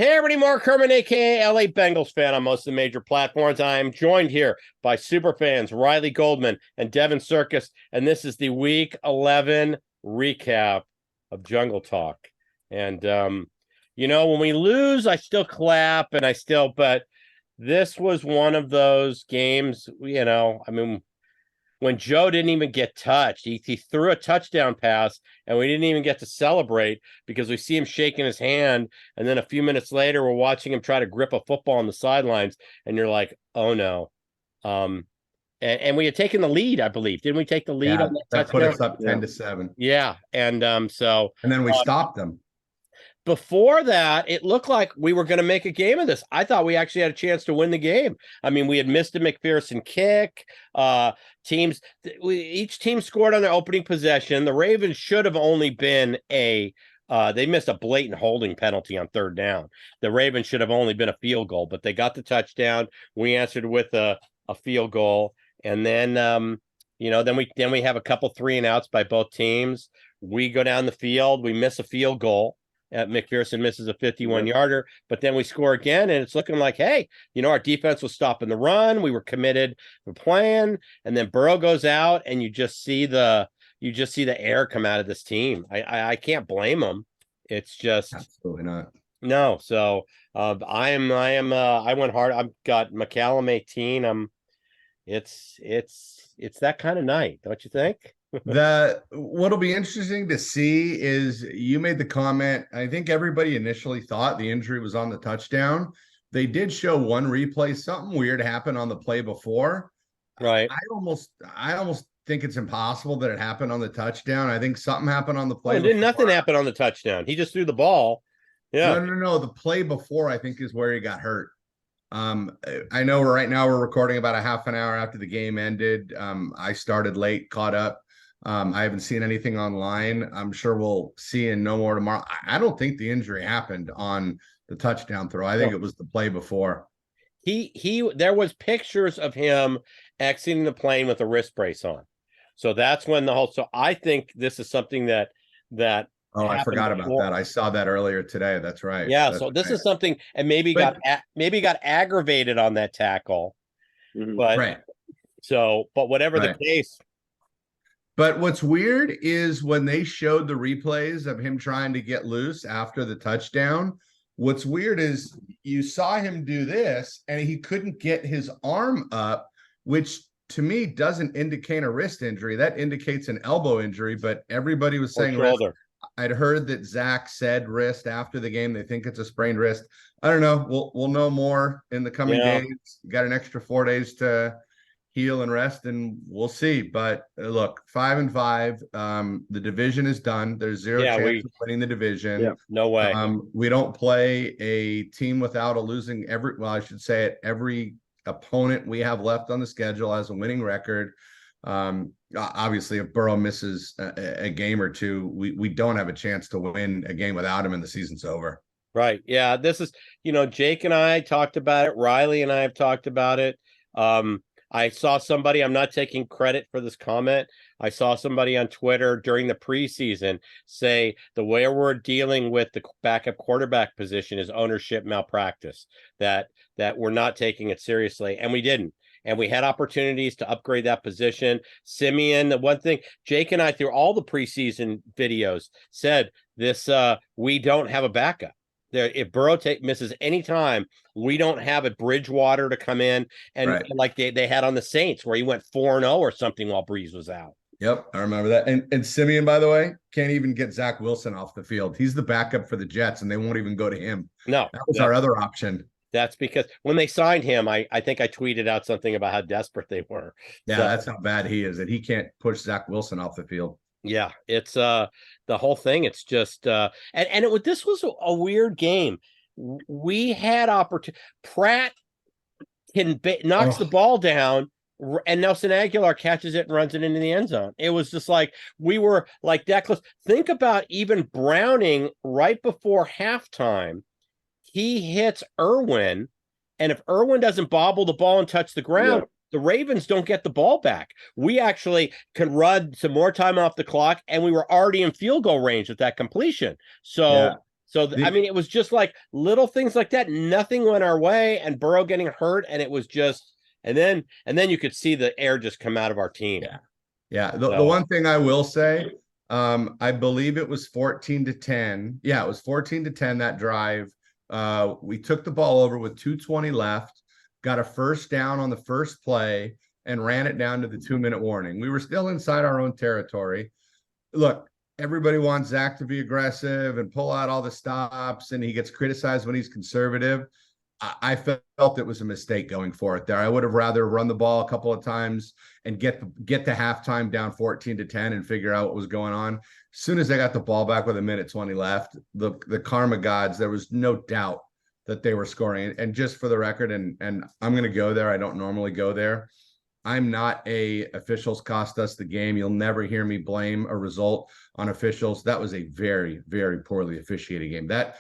Hey, everybody, Mark Herman, a.k.a. LA Bengals fan on most of the major platforms. I am joined here by superfans Riley Goldman and Devin Circus, and this is the Week 11 recap of Jungle Talk. And, when we lose, I still clap, but this was one of those games, when Joe didn't even get touched, he threw a touchdown pass, and we didn't even get to celebrate because we see him shaking his hand, and then a few minutes later, we're watching him try to grip a football on the sidelines, and you're like, oh no. And we had taken the lead, I believe. Didn't we take the lead on that touchdown? Put us up 10-7. Yeah, and then we stopped them. Before that, it looked like we were going to make a game of this. I thought we actually had a chance to win the game. I mean, we had missed a McPherson kick. Each team scored on their opening possession. The Ravens should have only been they missed a blatant holding penalty on third down. The Ravens should have only been a field goal, but they got the touchdown. We answered with a field goal. And then, then we have a couple 3-and-outs by both teams. We go down the field. We miss a field goal. McPherson misses a 51-yarder, but then we score again, and it's looking like, hey, our defense was stopping the run. We were committed to playing, and then Burrow goes out, and you just see the air come out of this team. I can't blame them. It's just absolutely not. No. So I went hard. I've got McCallum 18. It's that kind of night, don't you think? What'll be interesting to see is you made the comment. I think everybody initially thought the injury was on the touchdown. They did show one replay. Something weird happened on the play before. Right. I almost think it's impossible that it happened on the touchdown. I think something happened on the play. Nothing happened on the touchdown. He just threw the ball. Yeah. No. The play before, I think, is where he got hurt. I know right now we're recording about a half an hour after the game ended. I started late, caught up. I haven't seen anything online. I'm sure we'll see and know more tomorrow. I don't think the injury happened on the touchdown throw. I think it was the play before. There was pictures of him exiting the plane with a wrist brace on. So that's when so I think this is something that I forgot about that. I saw that earlier today. That's right. Yeah. So this is something, and maybe got aggravated on that tackle. But right. But whatever the case. But what's weird is when they showed the replays of him trying to get loose after the touchdown, what's weird is you saw him do this and he couldn't get his arm up, which to me doesn't indicate a wrist injury. That indicates an elbow injury, but everybody was saying wrist. I'd heard that Zach said wrist after the game. They think it's a sprained wrist. I don't know. We'll know more in the coming days. Got an extra 4 days to heal and rest, and we'll see. But look, 5-5. The division is done. There's zero chance of winning the division. Yeah, no way. We don't play a team without every opponent we have left on the schedule has a winning record. Obviously, if Burrow misses a game or two, we don't have a chance to win a game without him, and the season's over. Right. Yeah. This is, Jake and I talked about it. Riley and I have talked about it. I saw somebody, I'm not taking credit for this comment. I saw somebody on Twitter during the preseason say the way we're dealing with the backup quarterback position is ownership malpractice, that we're not taking it seriously. And we didn't. And we had opportunities to upgrade that position. Simeon, the one thing, Jake and I, through all the preseason videos, said this, we don't have a backup. If Burrow misses any time, we don't have a Bridgewater to come in and like they had on the Saints where he went 4-0 or something while Breeze was out. Yep, I remember that. And Simeon, by the way, can't even get Zach Wilson off the field. He's the backup for the Jets, and they won't even go to him. No, that was our other option. That's because when they signed him, I think I tweeted out something about how desperate they were. Yeah, that's how bad he is, that he can't push Zach Wilson off the field. Yeah, it's the whole thing. It's just this was a weird game. We had opportunity. Pratt knocks the ball down, and Nelson Aguilar catches it and runs it into the end zone. It was just like we were like that close. Think about even Browning right before halftime. He hits Irwin, and if Irwin doesn't bobble the ball and touch the ground, the Ravens don't get the ball back. We actually can run some more time off the clock, and we were already in field goal range with that completion. So So I mean, it was just like little things like that. Nothing went our way, and Burrow getting hurt, and it was just, and then you could see the air just come out of our team. Yeah, yeah. The one thing I will say, I believe it was 14-10. Yeah, it was 14-10 that drive. We took the ball over with 2:20 left, got a first down on the first play, and ran it down to the 2-minute warning. We were still inside our own territory. Look, everybody wants Zach to be aggressive and pull out all the stops, and he gets criticized when he's conservative. I felt it was a mistake going for it there. I would have rather run the ball a couple of times and get the halftime down 14-10 and figure out what was going on. As soon as I got the ball back with 1:20 left, the karma gods, there was no doubt that they were scoring. And just for the record, and I'm going to go there. I don't normally go there. I'm not a officials cost us the game. You'll never hear me blame a result on officials. That was a very, very poorly officiated game. That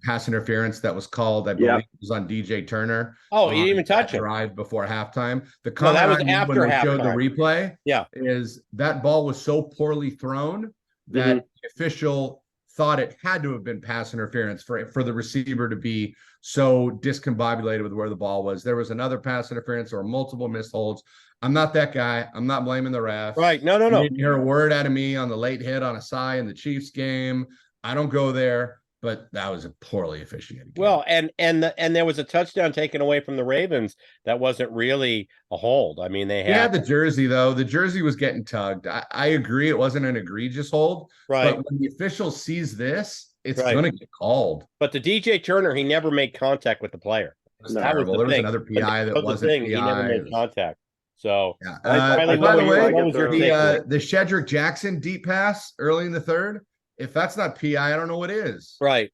pass interference that was called, I believe, was on DJ Turner. Oh, he didn't even touch it. Drive before halftime. The comment that was after when they showed the replay, is that ball was so poorly thrown that the official thought it had to have been pass interference for the receiver to be so discombobulated with where the ball was. There was another pass interference or multiple missed holds. I'm not that guy. I'm not blaming the refs. Right. No. You didn't hear a word out of me on the late hit on Asai in the Chiefs game. I don't go there, but that was a poorly officiated game. Well, and there was a touchdown taken away from the Ravens that wasn't really a hold. I mean, they had the jersey, though. The jersey was getting tugged. I agree it wasn't an egregious hold. Right. But when the official sees this, it's going to get called. But the DJ Turner, he never made contact with the player. That was there was another PI that wasn't PI. He never made contact. So, by the way, the Shedrick Jackson deep pass early in the third, if that's not PI, I don't know what is. Right.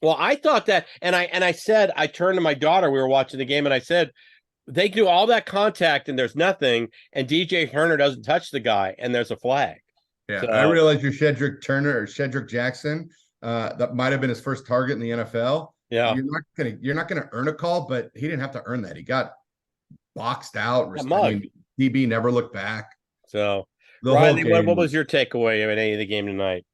Well, I thought that, and I said, I turned to my daughter, we were watching the game, and I said, they do all that contact and there's nothing, and DJ Turner doesn't touch the guy, and there's a flag. Yeah, so, I realize you're Shedrick Turner or Shedrick Jackson. That might have been his first target in the NFL. Yeah, you're not gonna earn a call, but he didn't have to earn that. He got boxed out. DB never looked back. So, Riley, what was your takeaway in any of the game tonight?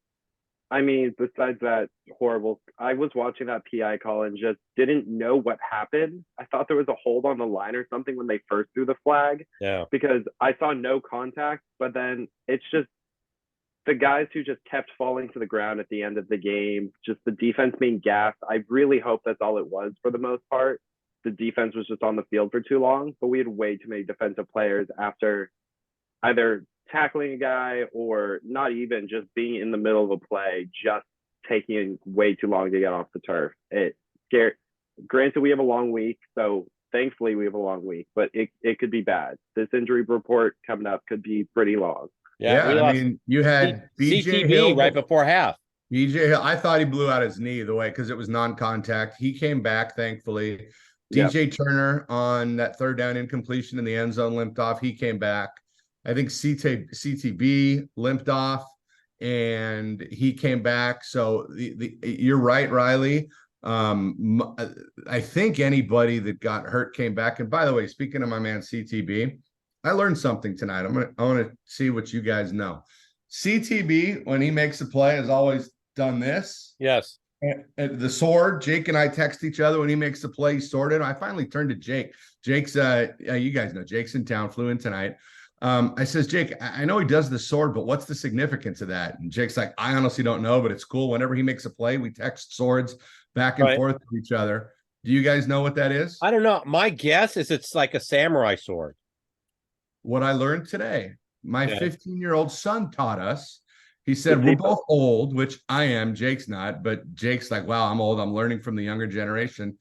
I mean, besides that horrible, I was watching that PI call and just didn't know what happened. I thought there was a hold on the line or something when they first threw the flag. Yeah. Because I saw no contact, but then it's just the guys who just kept falling to the ground at the end of the game, just the defense being gassed. I really hope that's all it was for the most part. The defense was just on the field for too long, but we had way too many defensive players after either tackling a guy or not even just being in the middle of a play, just taking way too long to get off the turf. It scared. Granted, we have a long week, so thankfully we have a long week, but it could be bad. This injury report coming up could be pretty long. Yeah, I mean, you had BJ Hill right before half. BJ Hill, I thought he blew out his knee the way because it was non-contact. He came back, thankfully. DJ Turner on that third down incompletion in the end zone limped off. He came back. I think CTB limped off and he came back. So you're right, Riley. I think anybody that got hurt came back. And by the way, speaking of my man CTB, I learned something tonight. I want to see what you guys know. CTB, when he makes a play, has always done this. Yes. And the sword, Jake and I text each other when he makes a play, sword it. I finally turned to Jake. Jake's, you guys know, Jake's in town, flew in tonight. I says, Jake, I know he does the sword, but what's the significance of that? And Jake's like, I honestly don't know, but it's cool. Whenever he makes a play, we text swords back and forth to each other. Do you guys know what that is? I don't know. My guess is it's like a samurai sword. What I learned today, my 15-year-old son taught us. He said, we're both old, which I am. Jake's not, but Jake's like, wow, I'm old. I'm learning from the younger generation.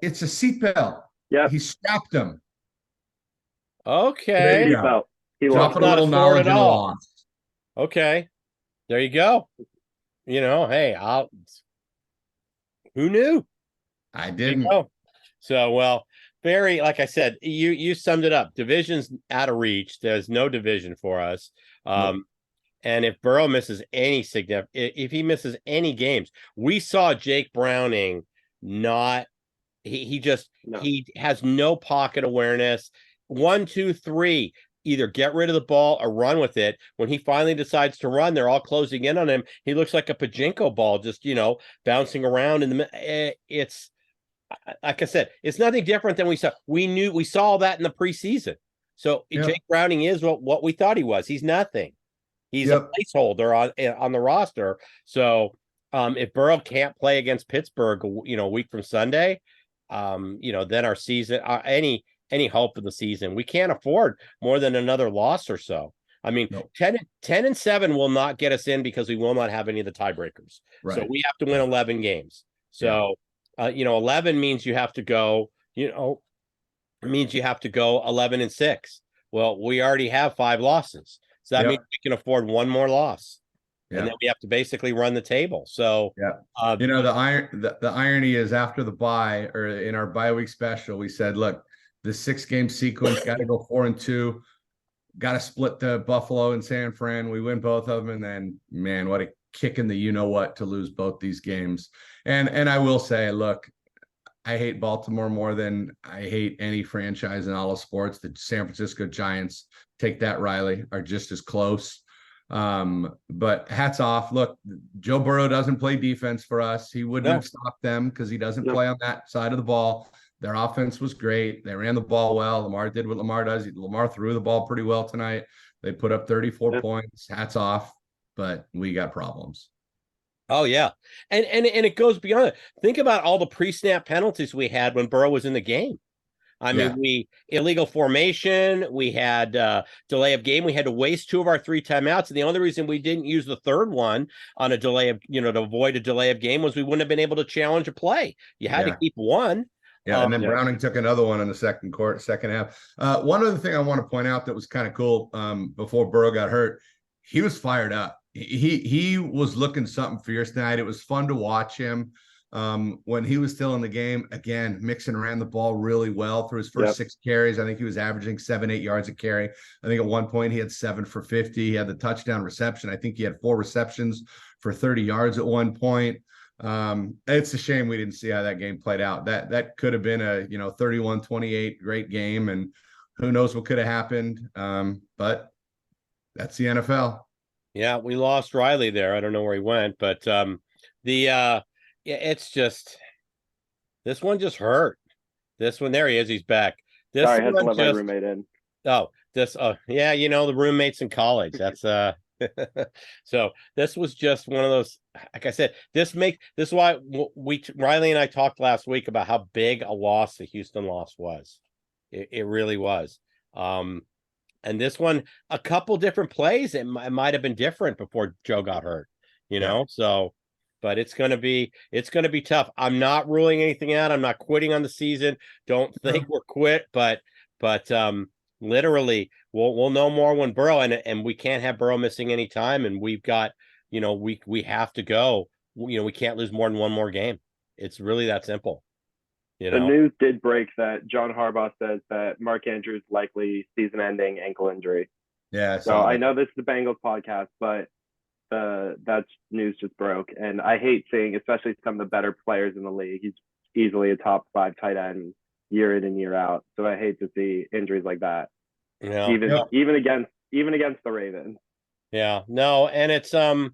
It's a seatbelt. Yeah. He strapped him. Okay. He lost a little knowledge and lost. Okay. There you go. You know, hey, who knew? I didn't. So, well, very, like I said, you summed it up. Division's out of reach. There's no division for us. And if Burrow misses any if he misses any games, we saw Jake Browning he has no pocket awareness. 1, 2, 3. either get rid of the ball or run with it. When he finally decides to run, they're all closing in on him. He looks like a pachinko ball, just, bouncing around in the. It's like I said, it's nothing different than we saw. We saw that in the preseason. So Jake Browning is what we thought he was. He's nothing. He's a placeholder on the roster. So if Burrow can't play against Pittsburgh, a week from Sunday, then our season, any hope of the season, we can't afford more than another loss or so. I mean, 10-7 will not get us in because we will not have any of the tiebreakers. Right. So we have to win 11 games. So, 11 means you have to go, it means you have to go 11-6. Well, we already have 5 losses. So that means we can afford one more loss. And then we have to basically run the table. So, the irony is after the bye, or in our bye week special, we said, look, the 6-game sequence got to go 4-2, got to split the Buffalo and San Fran. We win both of them. And then, man, what a kick in the what to lose both these games. And I will say, look, I hate Baltimore more than I hate any franchise in all of sports. The San Francisco Giants, take that, Riley, are just as close. But hats off. Look, Joe Burrow doesn't play defense for us. He wouldn't have stopped them because he doesn't play on that side of the ball. Their offense was great. They ran the ball well. Lamar did what Lamar does. Lamar threw the ball pretty well tonight. They put up 34 points. Hats off. But we got problems. Oh, yeah. And it goes beyond it. Think about all the pre-snap penalties we had when Burrow was in the game. I mean, we illegal formation, we had delay of game, we had to waste 2 of our 3 timeouts. And the only reason we didn't use the third one on a delay of, to avoid a delay of game was we wouldn't have been able to challenge a play. You had to keep one. Yeah, and then Browning took another one in the second half. One other thing I want to point out that was kind of cool before Burrow got hurt, he was fired up. He was looking something fierce tonight. It was fun to watch him. When he was still in the game, again, Mixon ran the ball really well through his first 6 carries. I think he was averaging 7-8 yards a carry. I think at one point he had 7 for 50. He had the touchdown reception. I think he had 4 receptions for 30 yards at one point. It's a shame we didn't see how that game played out. That could have been a 31-28 great game, and who knows what could have happened. But that's the NFL. Yeah, we lost Riley there. I don't know where he went, but it's just, this one just hurt. This one, there he is. He's back. Sorry, I had to let my roommate in. Oh, the roommates in college. That's so this was just one of those. Like I said, this is why Riley and I talked last week about how big a loss the Houston loss was. It really was. And this one, a couple different plays, it might have been different before Joe got hurt. So. But it's gonna be tough. I'm not ruling anything out. I'm not quitting on the season. Don't think we're quit, but literally we'll know more when Burrow, and we can't have Burrow missing any time, and we've got, we have to go. We can't lose more than one more game. It's really that simple. The news did break that John Harbaugh says that Mark Andrews likely season-ending ankle injury. Yeah. So I know this is the Bengals podcast, but that news just broke, and I hate seeing, especially some of the better players in the league. He's easily a top 5 tight end year in and year out. So I hate to see injuries like that. Yeah. Even against the Ravens. Yeah. No, and it's like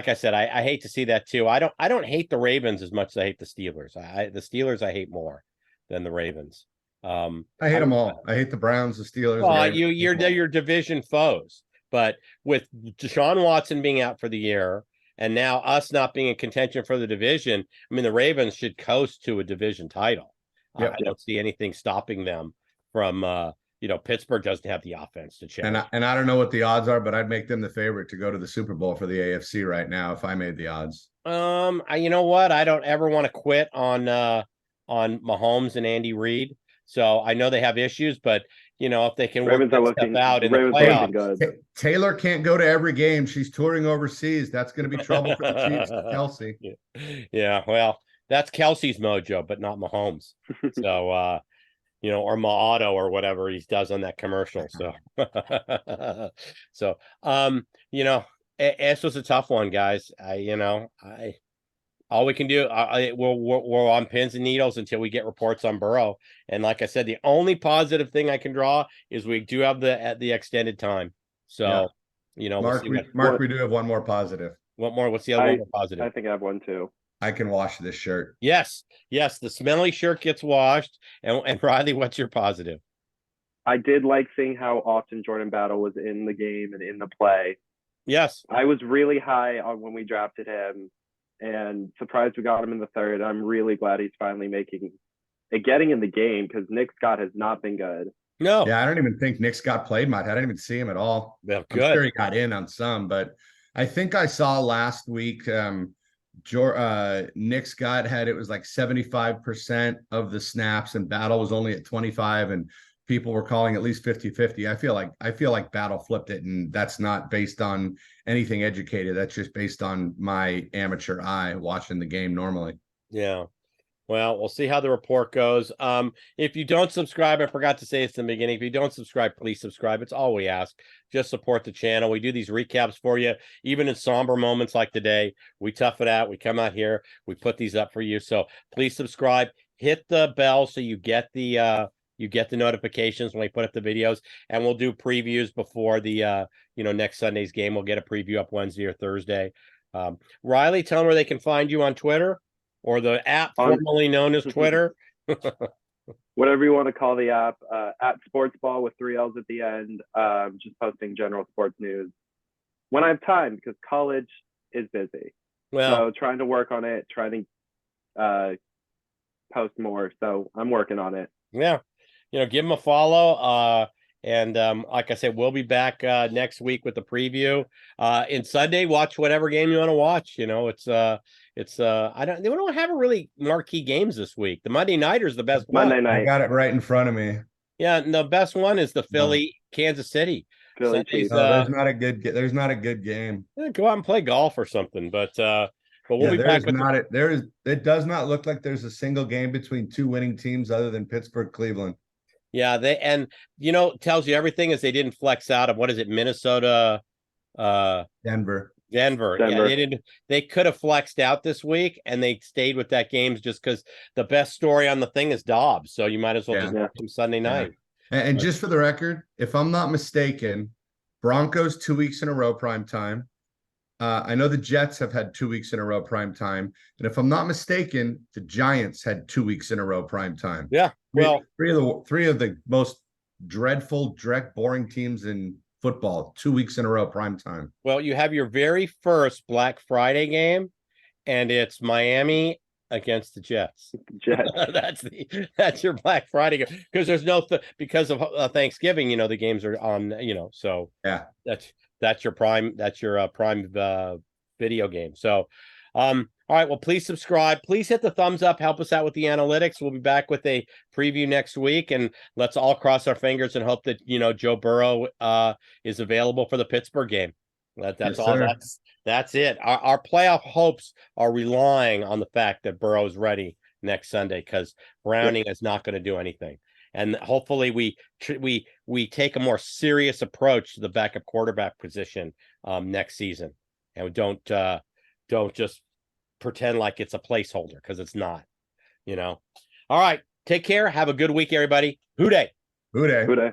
I said, I hate to see that too. I don't hate the Ravens as much as I hate the Steelers. The Steelers I hate more than the Ravens. I hate them all. I hate the Browns, the Steelers. Well, you're division foes. But with Deshaun Watson being out for the year, and now us not being in contention for the division, I mean, the Ravens should coast to a division title. I don't see anything stopping them from, Pittsburgh doesn't have the offense to challenge. And I don't know what the odds are, but I'd make them the favorite to go to the Super Bowl for the AFC right now if I made the odds. You know what? I don't ever want to quit on Mahomes and Andy Reid. So I know they have issues, but if they can work stuff out in the playoffs. Taylor can't go to every game. She's touring overseas. That's going to be trouble for the Chiefs, Kelsey. Yeah, well, that's Kelsey's mojo, but not Mahomes. So, or Maato or whatever he does on that commercial. So, this was a tough one, guys. all we can do, we're on pins and needles until we get reports on Burrow. And like I said, the only positive thing I can draw is we do have the extended time. So, we'll Mark, see we do have one more positive. what more. What's the other one more positive? I think I have one too. I can wash this shirt. Yes, the smelly shirt gets washed. And Riley, what's your positive? I did like seeing how often Jordan Battle was in the game and in the play. Yes, I was really high on when we drafted him, and surprised we got him in the third. I'm really glad he's finally getting in the game, because Nick Scott has not been good. no, Yeah, I don't even think Nick Scott played much. I didn't even see him at all. well, I'm good. sure he got in on some, but I think I saw last week Nick Scott had, it was like 75% of the snaps, and Battle was only at 25, and people were calling at least 50-50. I feel like Battle flipped it, and that's not based on anything educated. That's just based on my amateur eye watching the game normally. Yeah. Well, we'll see how the report goes. If you don't subscribe, I forgot to say this in the beginning. If you don't subscribe, please subscribe. It's all we ask. Just support the channel. We do these recaps for you, even in somber moments like today. We tough it out. We come out here. We put these up for you. So please subscribe. Hit the bell so you get the notifications when we put up the videos, and we'll do previews before the next Sunday's game. We'll get a preview up Wednesday or Thursday. Riley, tell them where they can find you on Twitter, or the app formerly known as Twitter. Whatever you want to call the app, at Sportsball with 3 L's at the end. Just posting general sports news when I have time, because college is busy. Well, so trying to work on it, trying to post more. So I'm working on it. Yeah. Give them a follow. And like I said, we'll be back next week with the preview. And Sunday, watch whatever game you want to watch. We don't have a really marquee games this week. The Monday nighter is the best one. Monday night. I got it right in front of me. Yeah, and the best one is the Philly Kansas City. Philly Chiefs. No, there's not a good game. Go out and play golf or something. But we'll be back with it does not look like there's a single game between two winning teams other than Pittsburgh, Cleveland. Yeah, tells you everything is they didn't flex out of, what is it, Minnesota, Denver. Yeah, they could have flexed out this week, and they stayed with that game just because the best story on the thing is Dobbs. So you might as well just watch them Sunday night. And just for the record, if I'm not mistaken, Broncos 2 weeks in a row prime time. I know the Jets have had 2 weeks in a row prime time, and if I'm not mistaken, the Giants had 2 weeks in a row prime time. Yeah, well, three of the most dreadful, boring teams in football, 2 weeks in a row prime time. Well, you have your very first Black Friday game, and it's Miami against the Jets. That's your Black Friday game, because there's because of Thanksgiving. The games are on. So yeah, that's your prime video game. So all right, well, please subscribe, please hit the thumbs up, help us out with the analytics. We'll be back with a preview next week, and let's all cross our fingers and hope that Joe Burrow is available for the Pittsburgh game. That's yes, all. Sir. That's it. Our playoff hopes are relying on the fact that Burrow is ready next Sunday, because Browning is not going to do anything. And hopefully we take a more serious approach to the backup quarterback position next season, and we don't just pretend like it's a placeholder, because it's not. All right, take care. Have a good week, everybody. Hoo day. Hoo day. Hoo day.